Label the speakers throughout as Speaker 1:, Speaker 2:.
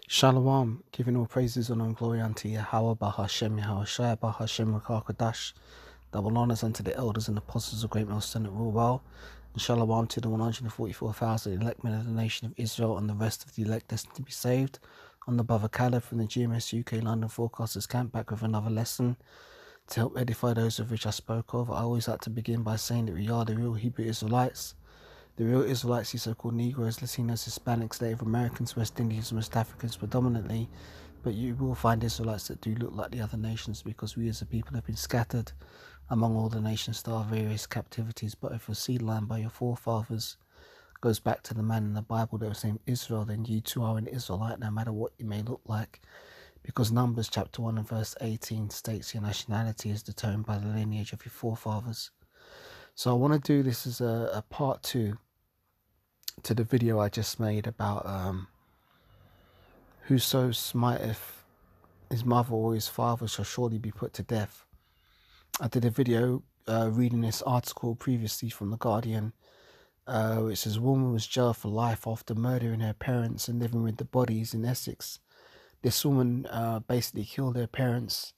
Speaker 1: Shalom, giving all praises and glory unto Yahweh Bahashem, Yahushua Bahashem Rakakadash. Double honors unto the elders and apostles of Great Millstone that rule well. And shalom to the 144,000 elect men of the nation of Israel and the rest of the elect destined to be saved. On the Bava Caleb from the GMS UK London Forecasters Camp, back with another lesson to help edify those of which I spoke of. I always like to begin by saying that we are the real Hebrew Israelites. The real Israelites, the so-called Negroes, Latinos, Hispanics, Native Americans, West Indians, and West Africans predominantly, but you will find Israelites that do look like the other nations because we as a people have been scattered among all the nations to our various captivities. But if your seed line by your forefathers goes back to the man in the Bible that was named Israel, then you too are an Israelite, no matter what you may look like, because Numbers chapter 1 and verse 18 states your nationality is determined by the lineage of your forefathers. So I want to do this as a part 2 to the video I just made about whoso smiteth his mother or his father shall surely be put to death. I did a video reading this article previously from The Guardian. It says, woman was jailed for life after murdering her parents and living with the bodies in Essex. This woman basically killed her parents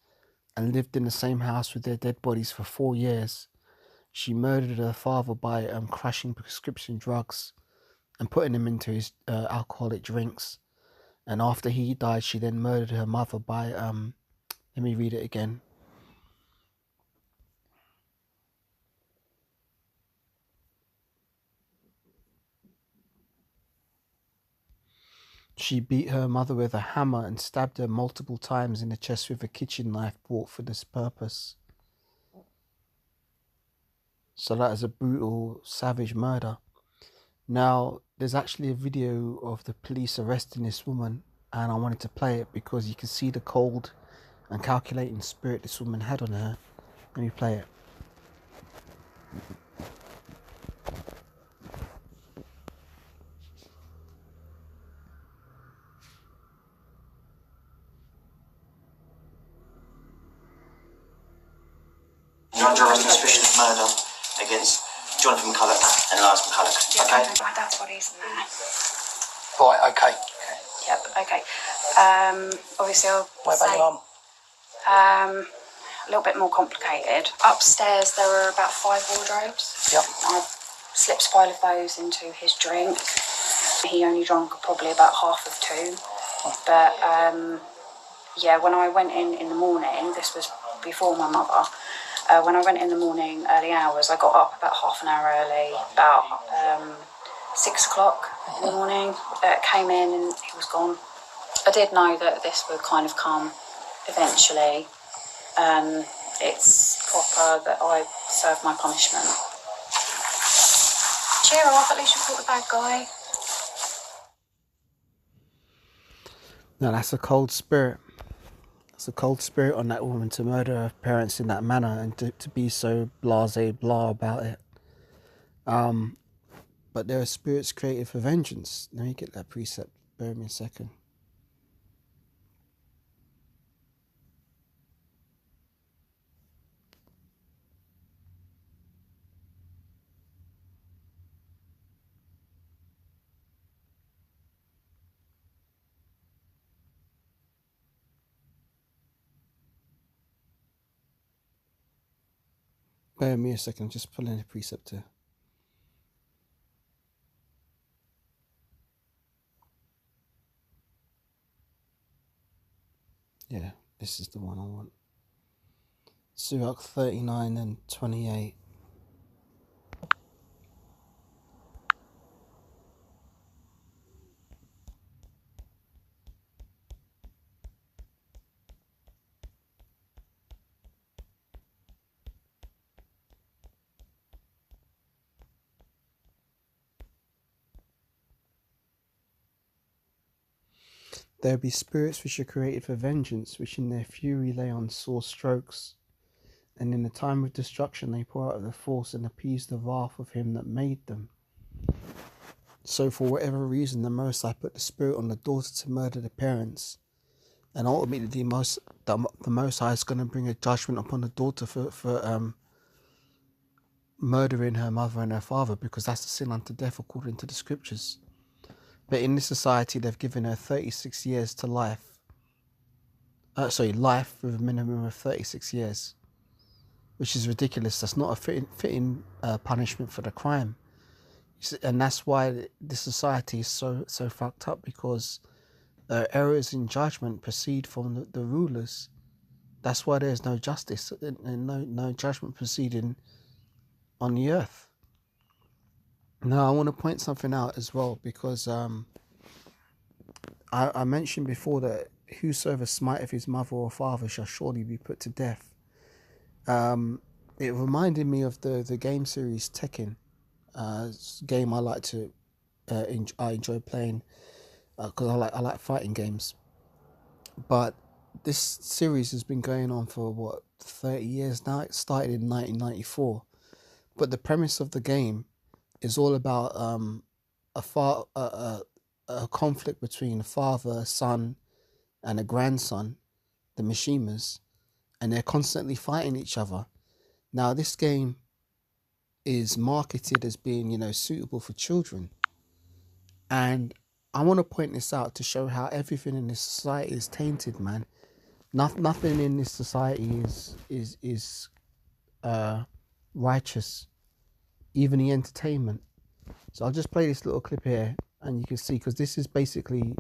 Speaker 1: and lived in the same house with their dead bodies for 4 years. She murdered her father by crushing prescription drugs and putting him into his alcoholic drinks. And after he died, she then murdered her mother by, let me read it again. She beat her mother with a hammer and stabbed her multiple times in the chest with a kitchen knife bought for this purpose. So that is a brutal, savage murder. Now, there's actually a video of the police arresting this woman, and I wanted to play it because you can see the cold and calculating spirit this woman had on her. Let me play it.
Speaker 2: You're under arrest on suspicion of murder against Jonathan McCulloch and Lars McCulloch. Okay?
Speaker 3: My dad's body's in there.
Speaker 2: Right, okay.
Speaker 3: Yep, okay. Obviously I'll
Speaker 2: What about your mum?
Speaker 3: a little bit more complicated. Upstairs there were about 5 wardrobes.
Speaker 2: Yep.
Speaker 3: I slipped 5 of those into his drink. He only drank probably about half of 2. But yeah, when I went in the morning, this was before my mother. When I went in the morning, early hours, I got up about half an hour early, about 6 o'clock in the morning. Came in and he was gone. I did know that this would kind of come eventually. It's proper that I serve my punishment. Cheer up, at least you caught the bad guy.
Speaker 1: Now that's a cold spirit. It's a cold spirit on that woman to murder her parents in that manner and to be so blasé blah about it. But there are spirits created for vengeance. Let me get that precept. Bear with me a second. Bear with me a second. I'm just pulling the precept here. Yeah, this is the one I want. Sirach 39 and 28. There be spirits which are created for vengeance, which in their fury lay on sore strokes, and in the time of destruction they pour out their force and appease the wrath of him that made them. So for whatever reason, the Most High put the spirit on the daughter to murder the parents, and ultimately the Most High is going to bring a judgment upon the daughter for murdering her mother and her father, because that's a sin unto death according to the scriptures. But in this society, they've given her 36 years to life. Life with a minimum of 36 years, which is ridiculous. That's not a fitting punishment for the crime. And that's why this society is so fucked up, because errors in judgment proceed from the rulers. That's why there's no justice and no judgment proceeding on the earth. Now, I want to point something out as well, because I mentioned before that whosoever smiteth his mother or father shall surely be put to death. It reminded me of the game series Tekken. Game I like to I enjoy playing because I like fighting games. But this series has been going on for 30 years now. It started in 1994, but the premise of the game is all about a conflict between a father, a son, and a grandson, the Mishimas, and they're constantly fighting each other. Now, this game is marketed as being, suitable for children. And I want to point this out to show how everything in this society is tainted, man. Nothing in this society is righteous, even the entertainment. So I'll just play this little clip here, and you can see, because this is basically...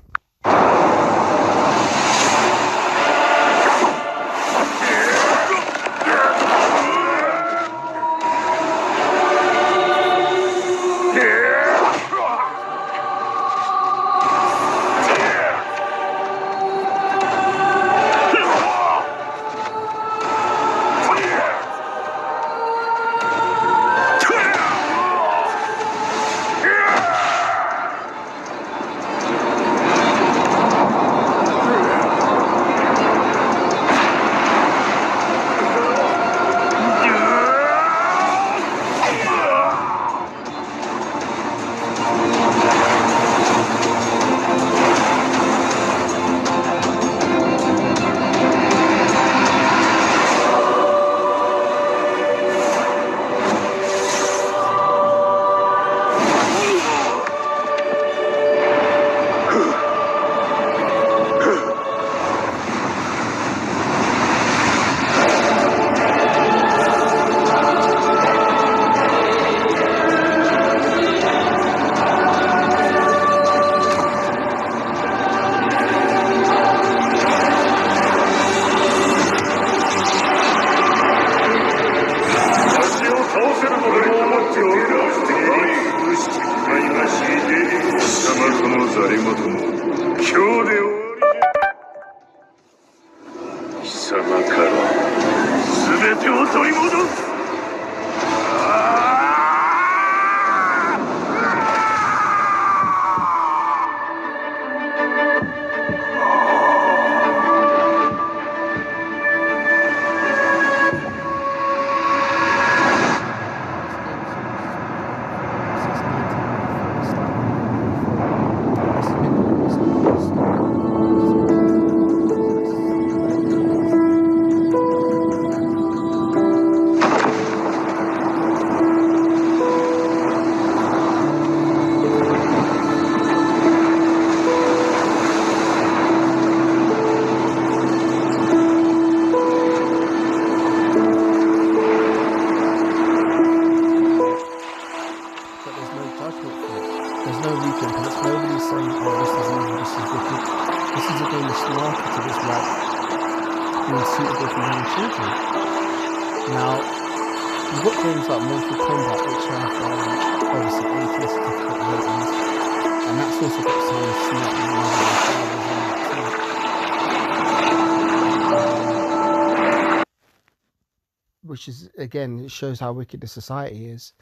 Speaker 1: Which is, again, it shows how wicked the society is.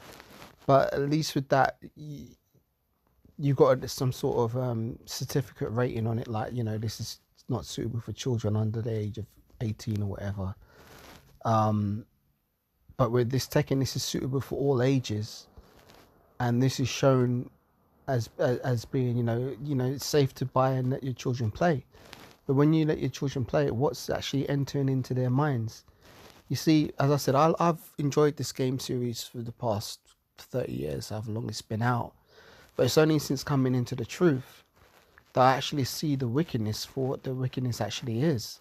Speaker 1: But at least with that, you got some sort of certificate rating on it, like, this is not suitable for children under the age of 18 or whatever. But with this Tekken, this is suitable for all ages, and this is shown as being, it's safe to buy and let your children play. But when you let your children play, what's actually entering into their minds? You see, as I said, I've enjoyed this game series for the past 30 years, however long it's been out. But it's only since coming into the truth that I actually see the wickedness for what the wickedness actually is.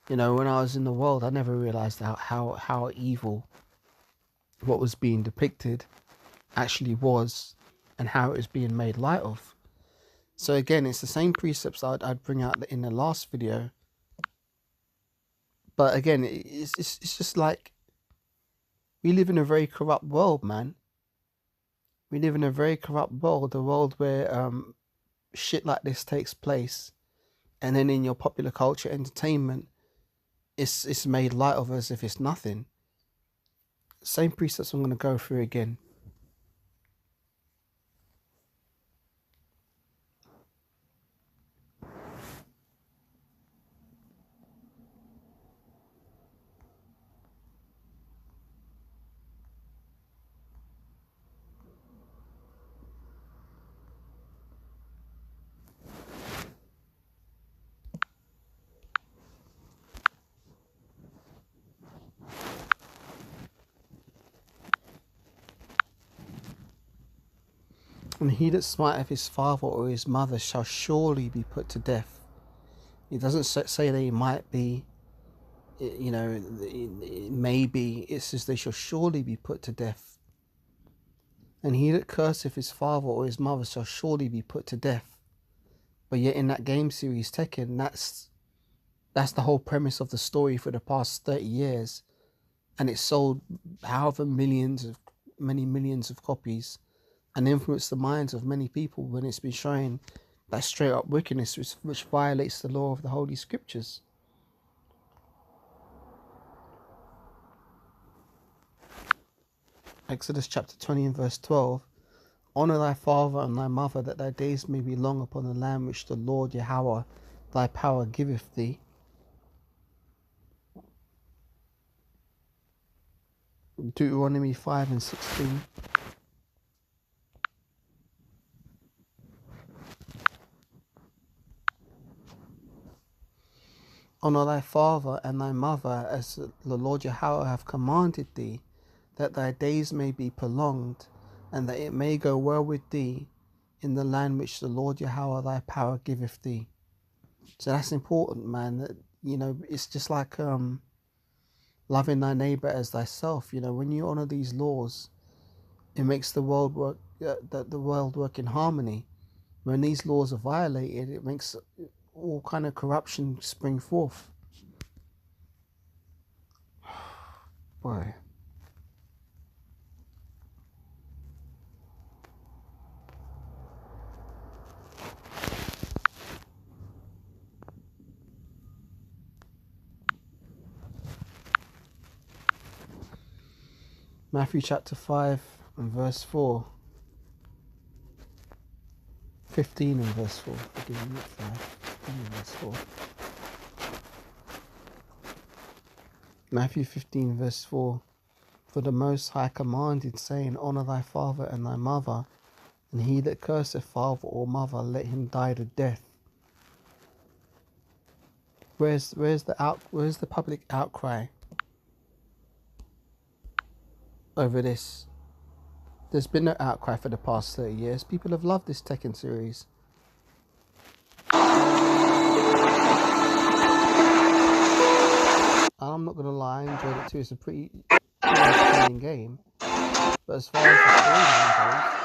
Speaker 1: You know, when I was in the world, I never realized how evil what was being depicted actually was, and how it was being made light of. So again, it's the same precepts I'd bring out in the last video. But again, it's just like, we live in a very corrupt world, man. We live in a very corrupt world, a world where shit like this takes place, and then in your popular culture entertainment, it's made light of as if it's nothing. Same precepts I'm going to go through again. And he that smiteth his father or his mother shall surely be put to death. It doesn't say they might be, you know, it may be. It says they shall surely be put to death. And he that curseth his father or his mother shall surely be put to death. But yet in that game series Tekken, that's the whole premise of the story for the past 30 years. And it sold however many millions of copies, and influenced the minds of many people when it's been showing that straight up wickedness which violates the law of the Holy Scriptures. Exodus chapter 20 and verse 12. Honour thy father and thy mother, that thy days may be long upon the land which the Lord Yahweh thy power giveth thee. Deuteronomy 5 and 16. Honour thy father and thy mother, as the Lord Yahweh hath commanded thee, that thy days may be prolonged, and that it may go well with thee in the land which the Lord Yahweh thy power giveth thee. So that's important, man. That, you know, it's just like loving thy neighbour as thyself. You know, when you honour these laws, it makes the world work. The world work in harmony. When these laws are violated, it makes all kind of corruption spring forth. Boy. Matthew chapter 5 and verse 4. 15 and verse 4. Forgive me, not 5. 15 and verse 4. Matthew 15 verse 4. For the Most High commanded, saying, Honour thy father and thy mother, and he that curseth father or mother, let him die the death. Where's the public outcry over this? There's been no outcry for the past 30 years. People have loved this Tekken series. I'm not gonna lie, I enjoyed it too. It's a pretty entertaining game. But as far as the storyline goes,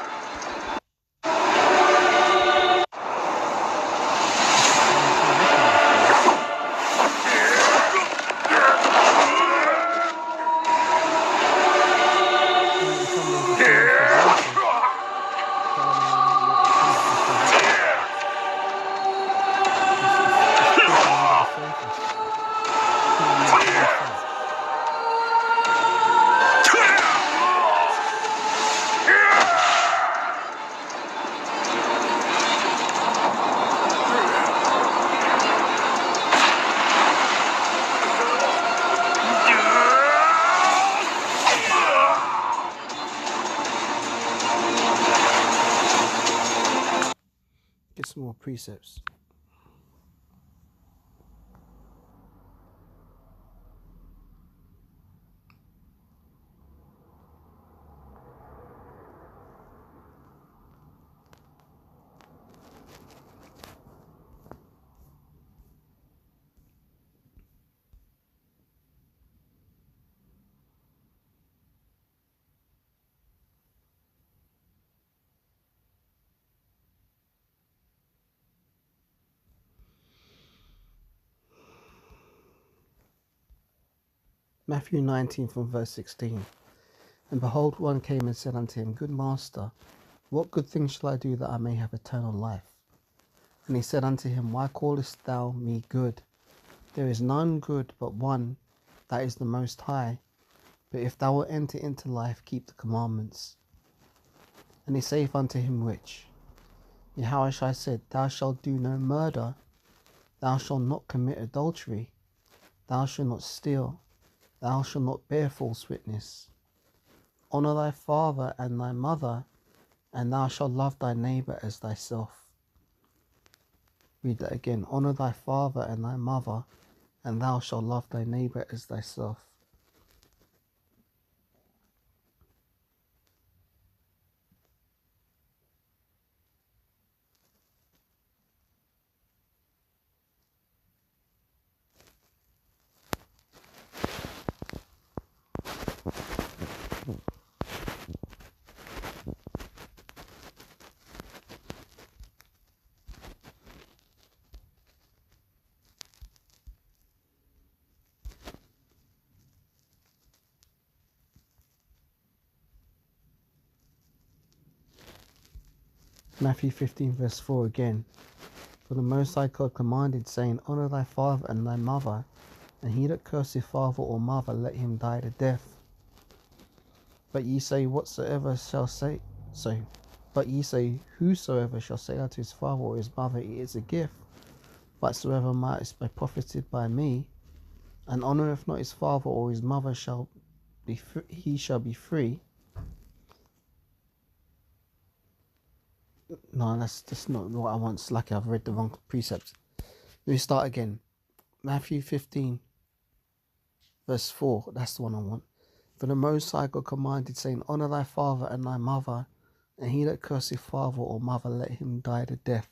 Speaker 1: get some more precepts. Matthew 19 from verse 16. And behold, one came and said unto him, Good master, what good thing shall I do that I may have eternal life? And he said unto him, Why callest thou me good? There is none good but one, that is the Most High. But if thou wilt enter into life, keep the commandments. And he saith unto him, Which? Yahushua said, Thou shalt do no murder, thou shalt not commit adultery, thou shalt not steal, thou shalt not bear false witness. Honour thy father and thy mother, and thou shalt love thy neighbour as thyself. Read that again. Honour thy father and thy mother, and thou shalt love thy neighbour as thyself. Matthew 15 verse 4 again. For the Most High God commanded, saying, Honour thy father and thy mother, and he that curseth father or mother, let him die the death. But ye say, whosoever shall say unto his father or his mother, It is a gift, whatsoever might be profited by me, and honoureth not his father or his mother, he shall be free. No, that's not what I want. It's lucky I've read the wrong precepts. Let me start again. Matthew 15 verse 4. That's the one I want. For the Most High God commanded, saying, Honour thy father and thy mother, and he that curseth father or mother, let him die the death.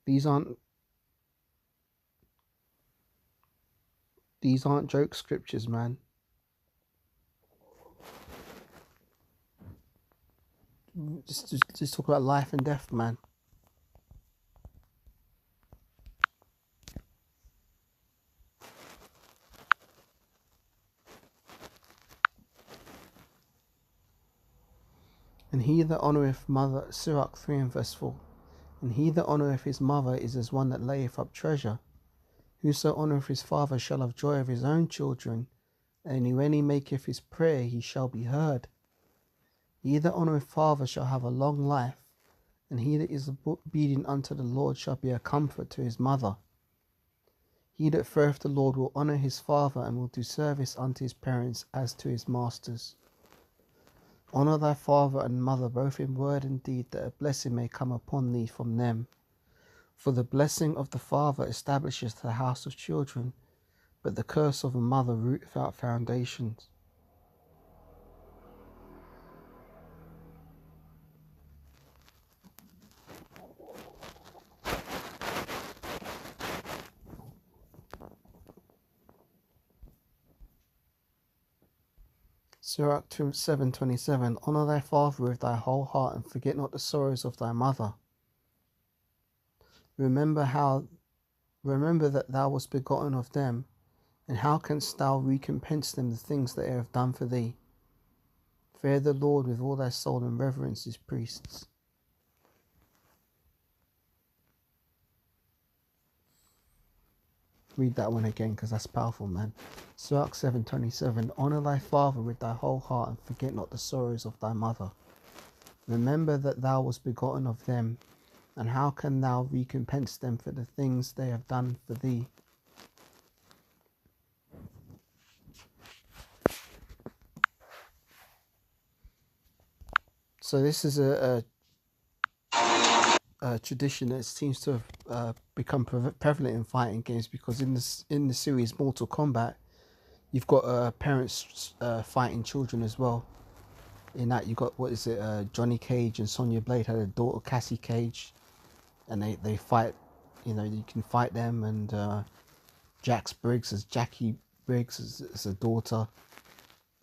Speaker 1: These aren't joke scriptures, man. Just talk about life and death, man. And he that honoureth mother, Sirach 3 and verse 4. And he that honoureth his mother is as one that layeth up treasure. Whoso honoureth his father shall have joy of his own children, and when he maketh his prayer, he shall be heard. He that honoureth father shall have a long life, and he that is obedient unto the Lord shall be a comfort to his mother. He that feareth the Lord will honour his father, and will do service unto his parents as to his masters. Honour thy father and mother both in word and deed, that a blessing may come upon thee from them. For the blessing of the father establisheth the house of children, but the curse of a mother rooteth out foundations. Sirach 7:27. Honour thy father with thy whole heart, and forget not the sorrows of thy mother. Remember that thou wast begotten of them, and how canst thou recompense them the things that they have done for thee? Fear the Lord with all thy soul, and reverence his priests. Read that one again, because that's powerful, man. Sirach 7:27. Honour thy father with thy whole heart, and forget not the sorrows of thy mother. Remember that thou wast begotten of them, and how can thou recompense them for the things they have done for thee? So this is a tradition that seems to have become prevalent in fighting games, because in the series Mortal Kombat, you've got parents fighting children as well. In that, you got Johnny Cage and Sonya Blade had a daughter, Cassie Cage, and they fight. You can fight them, and Jackie Briggs as a daughter,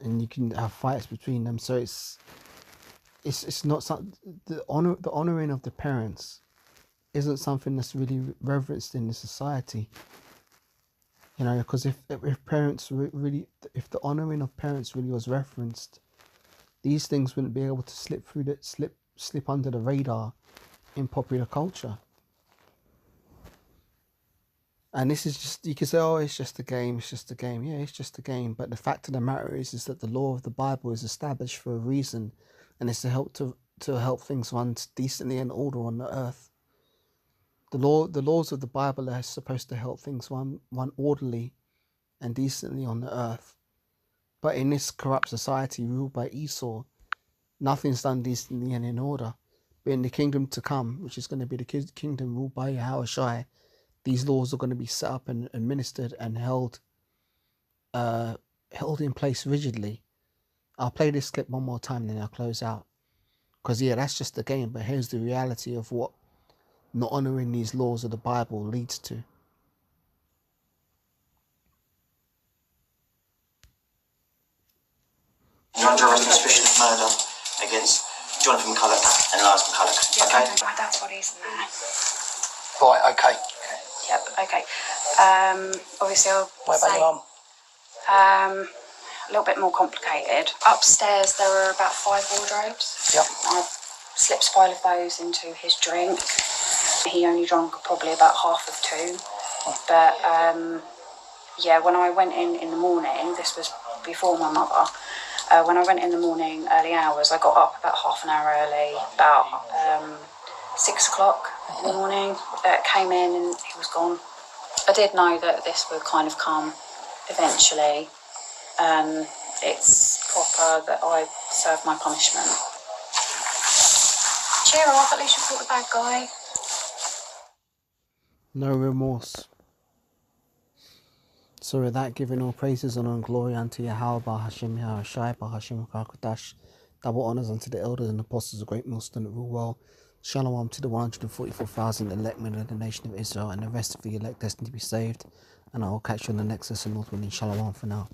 Speaker 1: and you can have fights between them. So it's not something, the honouring of the parents isn't something that's really reverenced in the society. You know, because if parents really, if the honouring of parents really was referenced, these things wouldn't be able to slip through the slip under the radar in popular culture. And this is just, you can say, oh, it's just a game, it's just a game. Yeah, it's just a game. But the fact of the matter is that the law of the Bible is established for a reason, and it's to help things run decently and order on the earth. The laws of the Bible are supposed to help things run orderly and decently on the earth. But in this corrupt society ruled by Esau, nothing's done decently and in order. But in the kingdom to come, which is going to be the kingdom ruled by Yahushua, these laws are going to be set up and administered and held in place rigidly. I'll play this clip one more time, then I'll close out. Because yeah, that's just the game. But here's the reality of what not honouring these laws of the Bible leads to.
Speaker 2: You're under arrest on suspicion of murder against Jonathan McCulloch and Elias McCulloch. Okay?
Speaker 3: My dad's body's in there.
Speaker 2: Right, okay.
Speaker 3: Yep, okay. Obviously I'll
Speaker 2: What about
Speaker 3: say,
Speaker 2: your mum?
Speaker 3: a little bit more complicated. Upstairs there are about 5 wardrobes.
Speaker 2: Yep.
Speaker 3: I slipped spoiled into his drink. He only drank probably about half of 2. But yeah, when I went in the morning, this was before my mother. When I went in the morning, early hours, I got up about half an hour early, about 6 o'clock in the morning. Came in and he was gone. I did know that this would kind of come eventually. It's proper that I serve my punishment. Cheer up, at least you caught the bad guy.
Speaker 1: No remorse. So with that, giving all praises, honor and glory unto Yahweh, Bahashem Yahushai, Bahashem Kakodash, double honors unto the elders and apostles of great millstone that rule well. Shalom to the 144,000 elect men of the nation of Israel and the rest of the elect destined to be saved. And I will catch you on the next lesson, North Wind. Shalom for now.